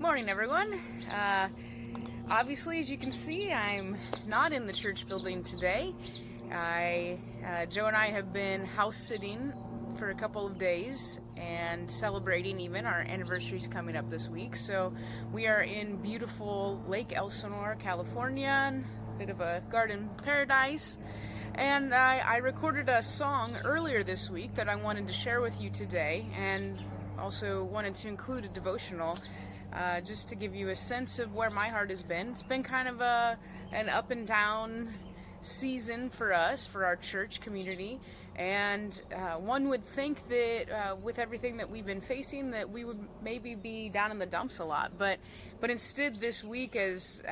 Morning, everyone. Obviously, as you can see, I'm not in the church building today. Joe and I have been house sitting for a couple of days and celebrating even. Our anniversary is coming up this week. So we are in beautiful Lake Elsinore, California, a bit of a garden paradise. And I recorded a song earlier this week that I wanted to share with you today, and also wanted to include a devotional just to give you a sense of where my heart has been. It's been kind of an up and down season for us, for our church community, and one would think that with everything that we've been facing that we would maybe be down in the dumps a lot, but instead this week, as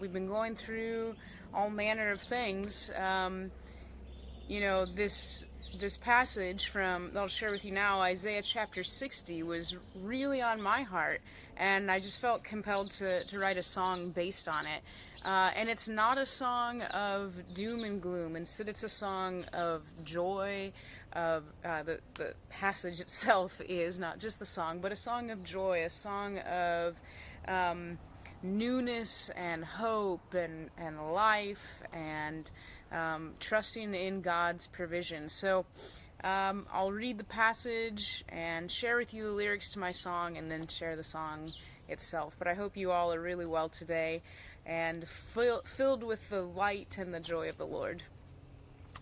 we've been going through all manner of things, this passage that I'll share with you now, Isaiah chapter 60, was really on my heart, and I just felt compelled to write a song based on it. And it's not a song of doom and gloom. Instead, it's a song of joy. The passage itself is not just the song, but a song of joy, a song of newness and hope and life, and trusting in God's provision. So I'll read the passage and share with you the lyrics to my song, and then share the song itself. But I hope you all are really well today and filled with the light and the joy of the Lord.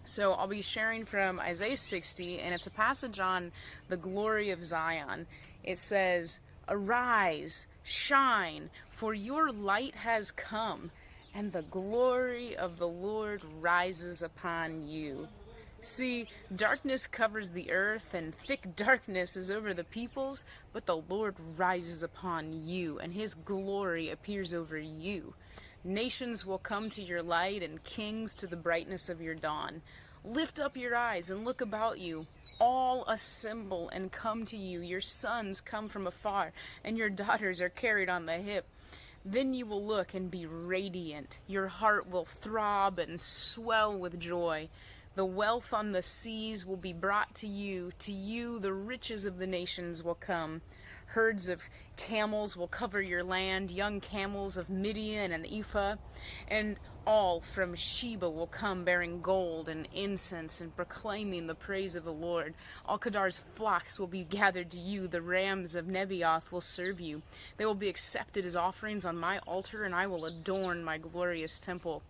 So I'll be sharing from Isaiah 60, and it's a passage on the glory of Zion. It says, "Arise, shine, for your light has come, and the glory of the Lord rises upon you. See, darkness covers the earth, and thick darkness is over the peoples, but the Lord rises upon you, and his glory appears over you. Nations will come to your light, and kings to the brightness of your dawn. Lift up your eyes and look about you. All assemble and come to you. Your sons come from afar, and your daughters are carried on the hip. Then you will look and be radiant. Your heart will throb and swell with joy. The wealth on the seas will be brought to you. To you the riches of the nations will come. Herds of camels will cover your land, young camels of Midian and Ephah, and all from Sheba will come bearing gold and incense and proclaiming the praise of the Lord. Al Kedar's flocks will be gathered to you. The rams of Nebaioth will serve you. They will be accepted as offerings on my altar, and I will adorn my glorious temple.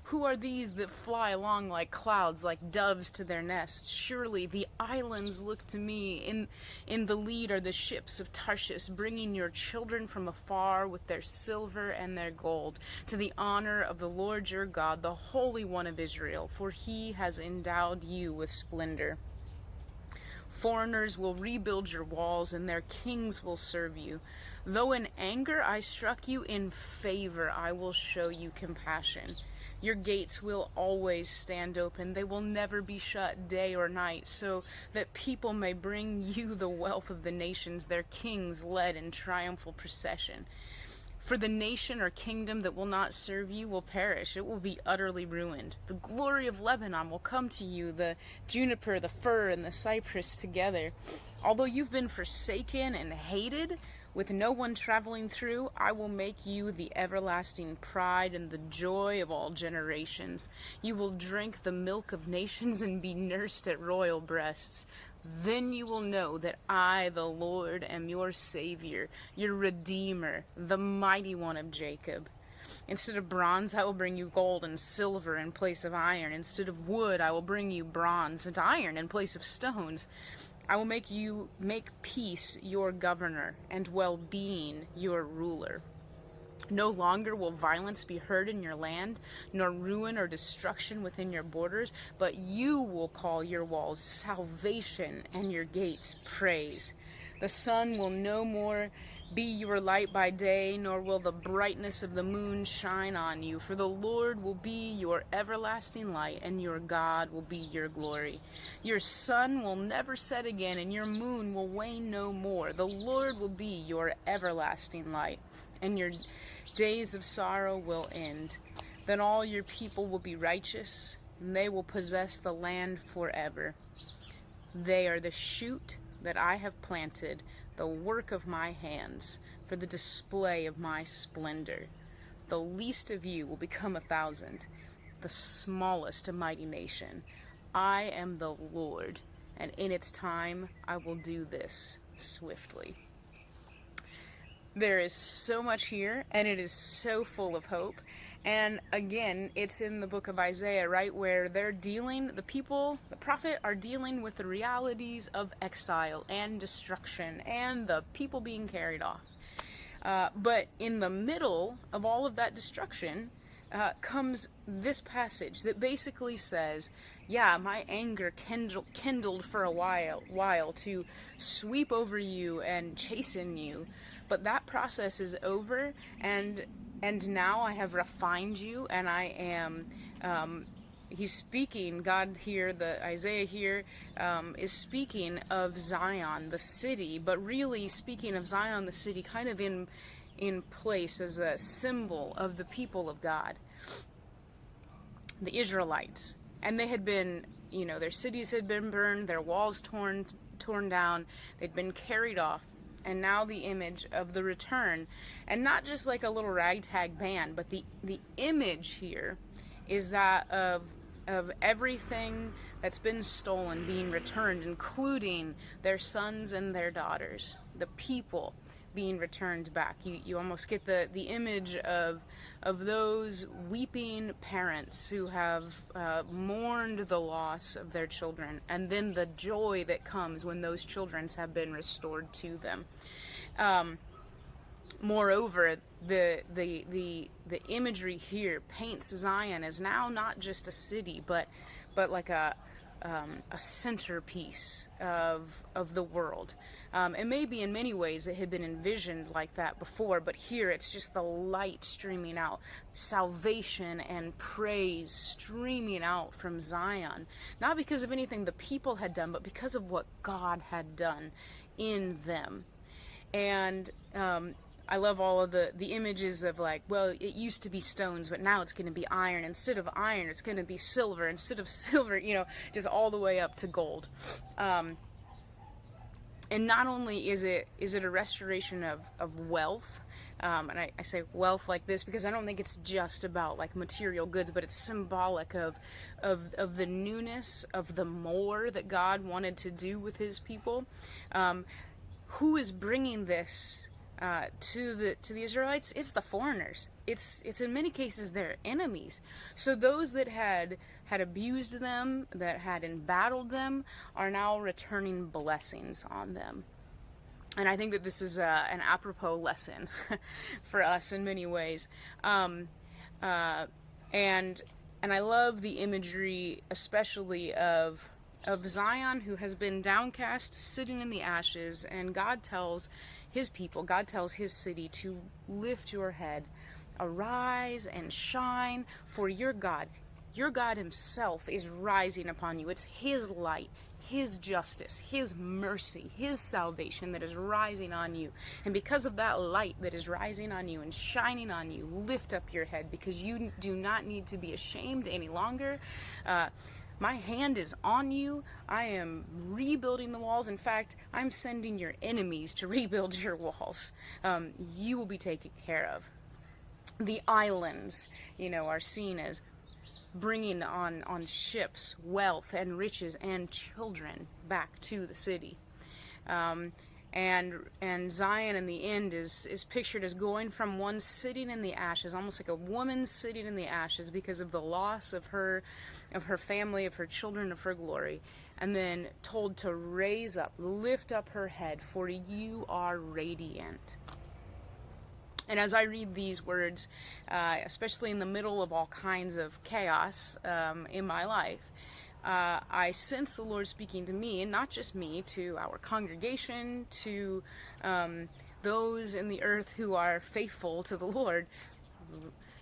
Who are these that fly along like clouds, like doves to their nests? Surely the islands look to me. In the lead are the ships of Tarshish, bringing your children from afar with their silver and their gold, to the honor of the Lord your God, the Holy One of Israel, for he has endowed you with splendor. Foreigners will rebuild your walls, and their kings will serve you. Though in anger I struck you, in favor I will show you compassion. Your gates will always stand open. They will never be shut day or night, so that people may bring you the wealth of the nations, their kings led in triumphal procession. For the nation or kingdom that will not serve you will perish. It will be utterly ruined. The glory of Lebanon will come to you, the juniper, the fir, and the cypress together. Although you've been forsaken and hated, with no one traveling through, I will make you the everlasting pride and the joy of all generations. You will drink the milk of nations and be nursed at royal breasts. Then you will know that I, the Lord, am your Savior, your Redeemer, the Mighty One of Jacob. Instead of bronze, I will bring you gold and silver in place of iron. Instead of wood, I will bring you bronze and iron in place of stones. I will make peace your governor, and well-being your ruler. No longer will violence be heard in your land, nor ruin or destruction within your borders, but you will call your walls salvation and your gates praise. The sun will no more be your light by day, nor will the brightness of the moon shine on you, for the Lord will be your everlasting light, and your God will be your glory. Your sun will never set again, and your moon will wane no more. The Lord will be your everlasting light, and your days of sorrow will end. Then all your people will be righteous, and they will possess the land forever. They are the shoot that I have planted, the work of my hands, for the display of my splendor. The least of you will become 1,000, the smallest a mighty nation. I am the Lord, and in its time I will do this swiftly. There is so much here, and it is so full of hope. And again, it's in the book of Isaiah, right, where the prophet are dealing with the realities of exile and destruction and the people being carried off. But in the middle of all of that destruction comes this passage that basically says, yeah, my anger kindled for a while to sweep over you and chasten you, but that process is over, and now I have refined you, and I am, he's speaking, God here, Isaiah here, is speaking of Zion, the city, but really speaking of Zion, the city, kind of in place as a symbol of the people of God, the Israelites. And they had been, their cities had been burned, their walls torn down, they'd been carried off. And now the image of the return, and not just like a little ragtag band, but the image here is that of everything that's been stolen being returned, including their sons and their daughters, the people being returned back. You almost get the image of those weeping parents who have mourned the loss of their children, and then the joy that comes when those children have been restored to them. Moreover, the imagery here paints Zion as now not just a city, but like a centerpiece of the world. And maybe in many ways it had been envisioned like that before, but here it's just the light streaming out, salvation and praise streaming out from Zion, not because of anything the people had done, but because of what God had done in them. And I love all of the images of like, well, it used to be stones, but now it's going to be iron. Instead of iron, it's going to be silver. Instead of silver, just all the way up to gold. And not only is it a restoration of wealth, and I say wealth like this because I don't think it's just about like material goods, but it's symbolic of the newness, of the more that God wanted to do with his people. Who is bringing this to the Israelites? It's the foreigners. It's in many cases their enemies. So those that had abused them, that had embattled them, are now returning blessings on them. And I think that this is an apropos lesson for us in many ways. And I love the imagery, especially of Zion, who has been downcast, sitting in the ashes, and God tells his people, God tells his city to lift your head, arise and shine, for your God himself is rising upon you. It's his light, his justice, his mercy, his salvation that is rising on you. And because of that light that is rising on you and shining on you, lift up your head, because you do not need to be ashamed any longer. My hand is on you. I am rebuilding the walls. In fact, I'm sending your enemies to rebuild your walls. You will be taken care of. The islands, are seen as bringing on ships wealth and riches and children back to the city. And Zion in the end is pictured as going from one sitting in the ashes, almost like a woman sitting in the ashes because of the loss of her family, of her children, of her glory, and then told to raise up, lift up her head, for you are radiant. And as I read these words, especially in the middle of all kinds of chaos in my life, I sense the Lord speaking to me, and not just me, to our congregation, to those in the earth who are faithful to the Lord.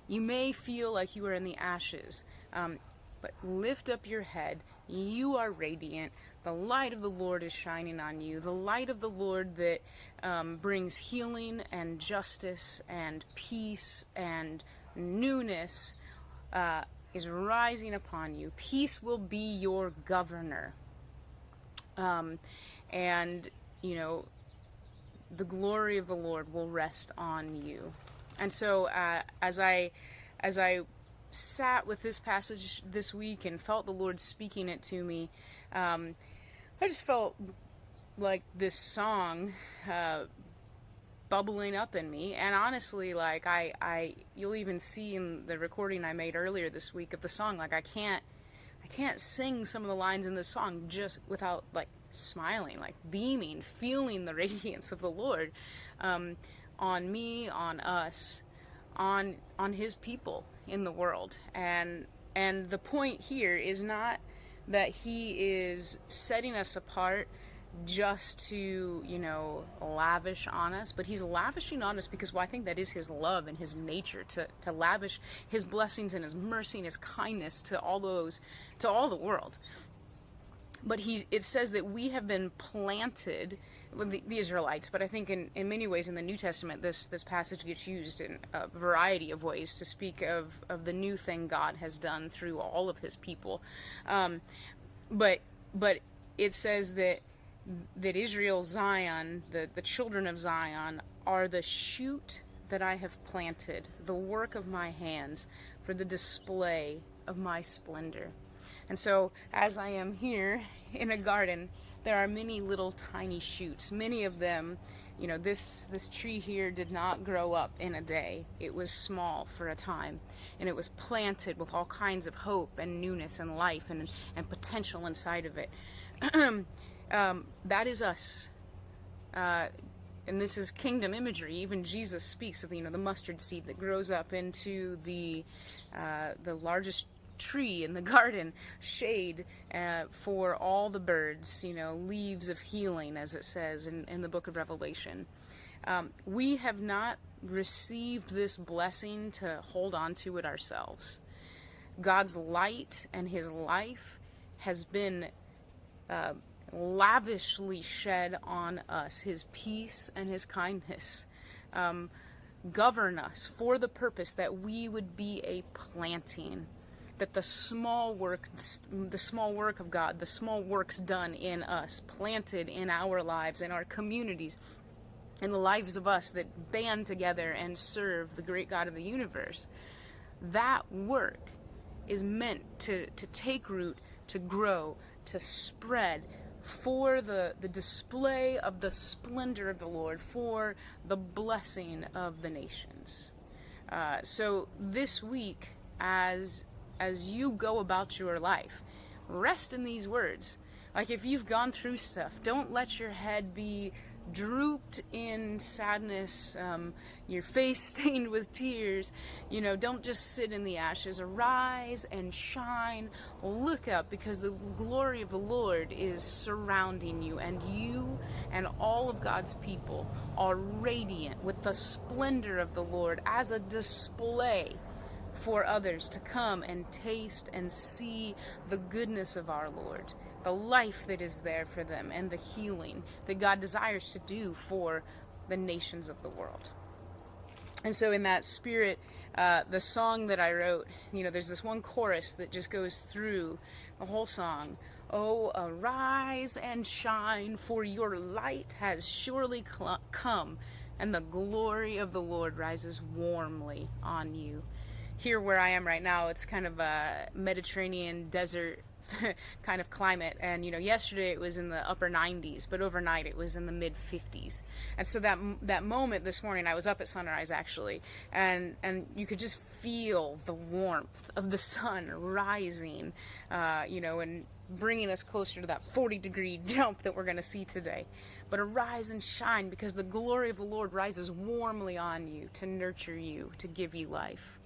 You may feel like you are in the ashes, but lift up your head. You are radiant. The light of the Lord is shining on you. The light of the Lord that brings healing and justice and peace and newness is rising upon you. Peace will be your governor. And the glory of the Lord will rest on you. And so as I sat with this passage this week and felt the Lord speaking it to me, I just felt like this song bubbling up in me. And honestly, like you'll even see in the recording I made earlier this week of the song, like I can't sing some of the lines in this song just without like smiling, like beaming, feeling the radiance of the Lord on me, on us, on his people in the world. And the point here is not that he is setting us apart just to, lavish on us, but he's lavishing on us because, well, I think that is his love and his nature to lavish his blessings and his mercy and his kindness to all the world. But it says that we have been planted, the Israelites, but I think in many ways in the New Testament this passage gets used in a variety of ways to speak of the new thing God has done through all of his people. But it says that Israel, Zion, the children of Zion, are the shoot that I have planted, the work of my hands, for the display of my splendor. And so, as I am here in a garden, there are many little tiny shoots. Many of them, this tree here did not grow up in a day. It was small for a time, and it was planted with all kinds of hope and newness and life and potential inside of it. That is us. And this is kingdom imagery. Even Jesus speaks of the mustard seed that grows up into the largest tree in the garden, shade for all the birds, leaves of healing, as it says in the book of Revelation. We have not received this blessing to hold on to it ourselves. God's light and his life has been lavishly shed on us. His peace and his kindness govern us for the purpose that we would be a planting, that the small work of God, the small works done in us, planted in our lives, in our communities, in the lives of us that band together and serve the great God of the universe, that work is meant to take root, to grow, to spread for the display of the splendor of the Lord, for the blessing of the nations. So this week, as you go about your life, rest in these words. Like, if you've gone through stuff, don't let your head be drooped in sadness, your face stained with tears. Don't just sit in the ashes. Arise and shine. Look up, because the glory of the Lord is surrounding you, and you and all of God's people are radiant with the splendor of the Lord as a display for others to come and taste and see the goodness of our Lord, the life that is there for them, and the healing that God desires to do for the nations of the world. And so in that spirit, the song that I wrote, there's this one chorus that just goes through the whole song. Oh, arise and shine, for your light has surely come, and the glory of the Lord rises warmly on you. Here where I am right now, it's kind of a Mediterranean desert kind of climate, and yesterday it was in the upper 90s, but overnight it was in the mid 50s. And so that moment this morning, I was up at sunrise actually, and you could just feel the warmth of the sun rising, and bringing us closer to that 40-degree jump that we're going to see today. But arise and shine, because the glory of the Lord rises warmly on you to nurture you, to give you life.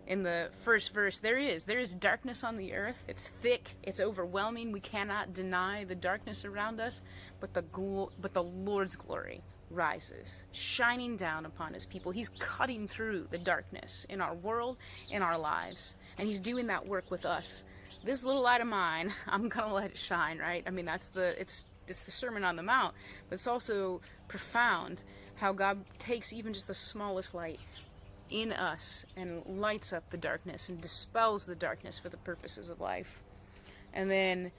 In the first verse, there is darkness on the earth. It's thick, it's overwhelming. We cannot deny the darkness around us, but the Lord's glory rises, shining down upon his people. He's cutting through the darkness in our world, in our lives, and he's doing that work with us. This little light of mine, I'm gonna let it shine, right? I mean, it's the Sermon on the Mount, but it's also profound how God takes even just the smallest light in us and lights up the darkness and dispels the darkness for the purposes of life. And then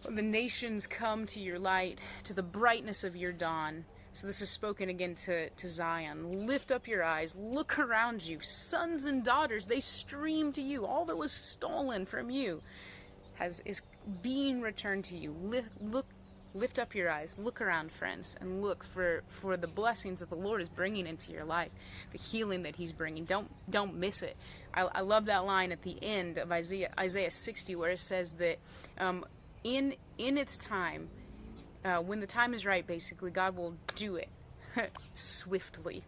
when the nations come to your light, to the brightness of your dawn, So this is spoken again to Zion. Lift up your eyes, look around you. Sons and daughters, they stream to you. All that was stolen from you is being returned to you. Lift up your eyes, look around, friends, and look for the blessings that the Lord is bringing into your life, the healing that He's bringing. Don't miss it. I love that line at the end of Isaiah 60, where it says that in its time, when the time is right, basically, God will do it swiftly.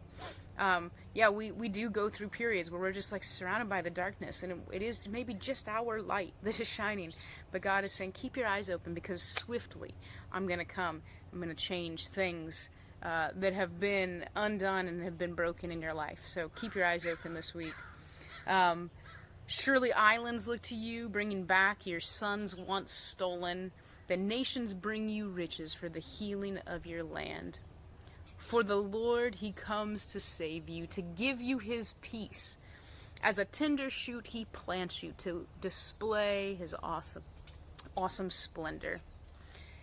We do go through periods where we're just like surrounded by the darkness, and it is maybe just our light that is shining, but God is saying, keep your eyes open, because swiftly I'm going to come. I'm going to change things that have been undone and have been broken in your life. So keep your eyes open this week. Surely islands look to you, bringing back your sons once stolen. The nations bring you riches for the healing of your land. For the Lord, He comes to save you, to give you His peace. As a tender shoot, He plants you to display His awesome splendor.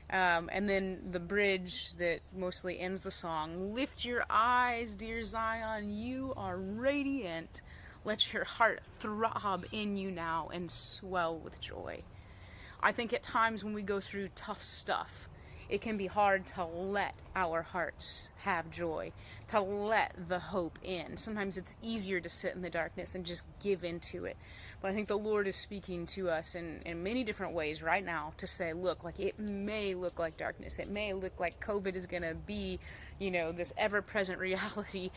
And then the bridge that mostly ends the song. Lift your eyes, dear Zion, you are radiant. Let your heart throb in you now and swell with joy. I think at times when we go through tough stuff, it can be hard to let our hearts have joy, to let the hope in. Sometimes it's easier to sit in the darkness and just give into it. But I think the Lord is speaking to us in many different ways right now to say, look, like it may look like darkness. It may look like COVID is going to be, this ever-present reality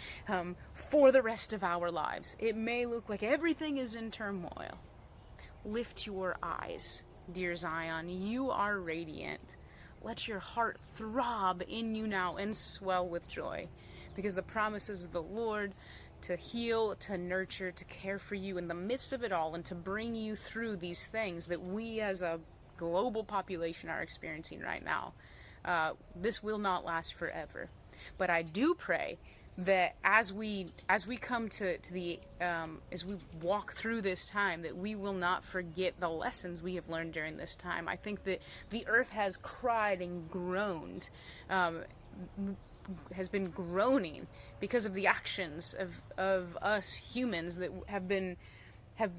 for the rest of our lives. It may look like everything is in turmoil. Lift your eyes, dear Zion. You are radiant. Let your heart throb in you now and swell with joy, because the promises of the Lord to heal, to nurture, to care for you in the midst of it all, and to bring you through these things that we as a global population are experiencing right now. This will not last forever. But I do pray that as we come to the as we walk through this time, that we will not forget the lessons we have learned during this time. I think that the earth has cried and groaned, has been groaning because of the actions of us humans that have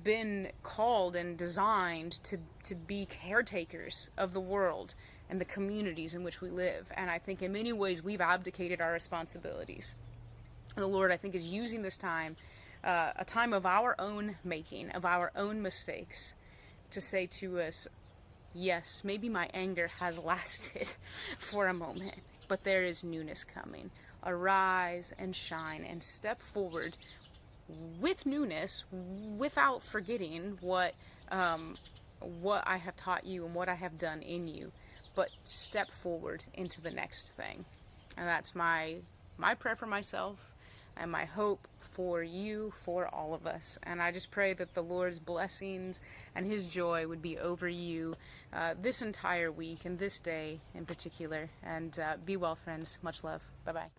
been called and designed to be caretakers of the world and the communities in which we live. And I think in many ways we've abdicated our responsibilities. The Lord, I think, is using this time, a time of our own making, of our own mistakes, to say to us, yes, maybe my anger has lasted for a moment, but there is newness coming. Arise and shine and step forward with newness, without forgetting what I have taught you and what I have done in you, but step forward into the next thing. And that's my prayer for myself, and my hope for you, for all of us. And I just pray that the Lord's blessings and His joy would be over you this entire week and this day in particular. And be well, friends. Much love. Bye-bye.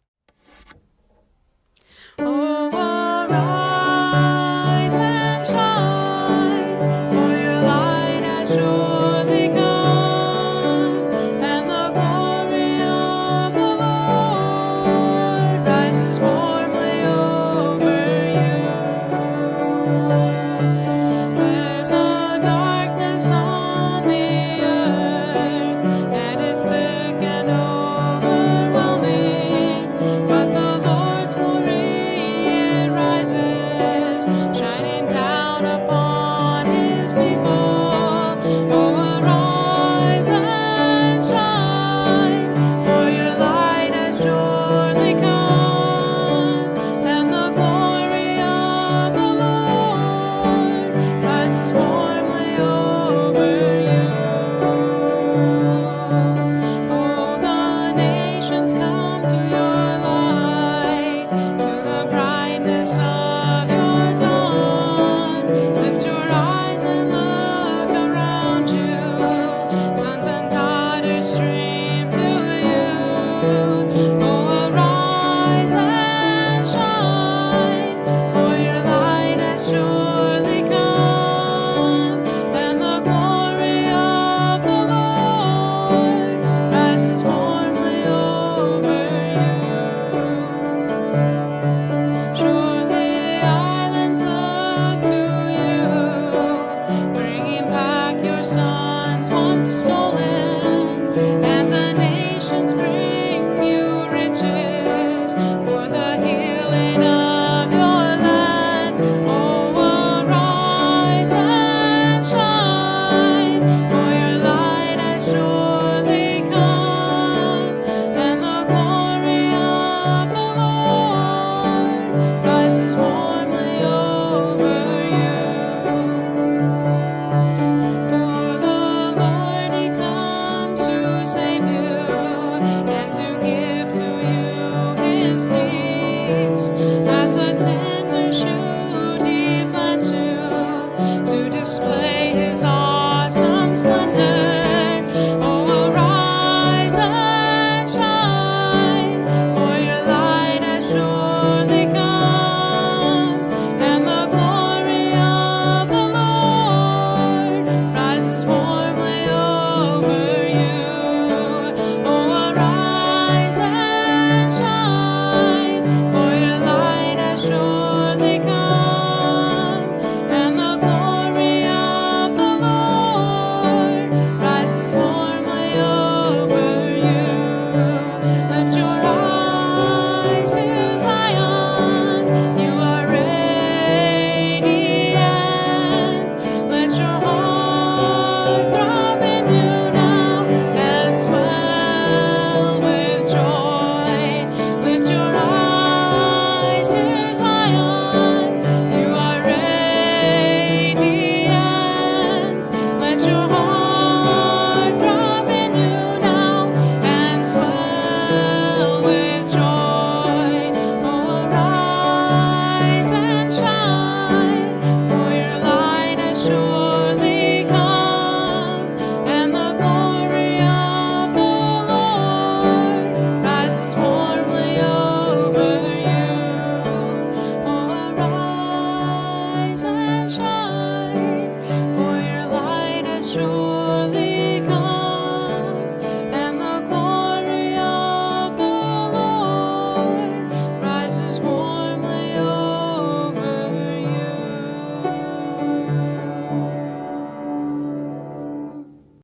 Oh, arise and shine, for your light has surely come, and the glory of the Lord rises warmly over you. There's a darkness on the earth, and it's thick and overwhelming, but the as a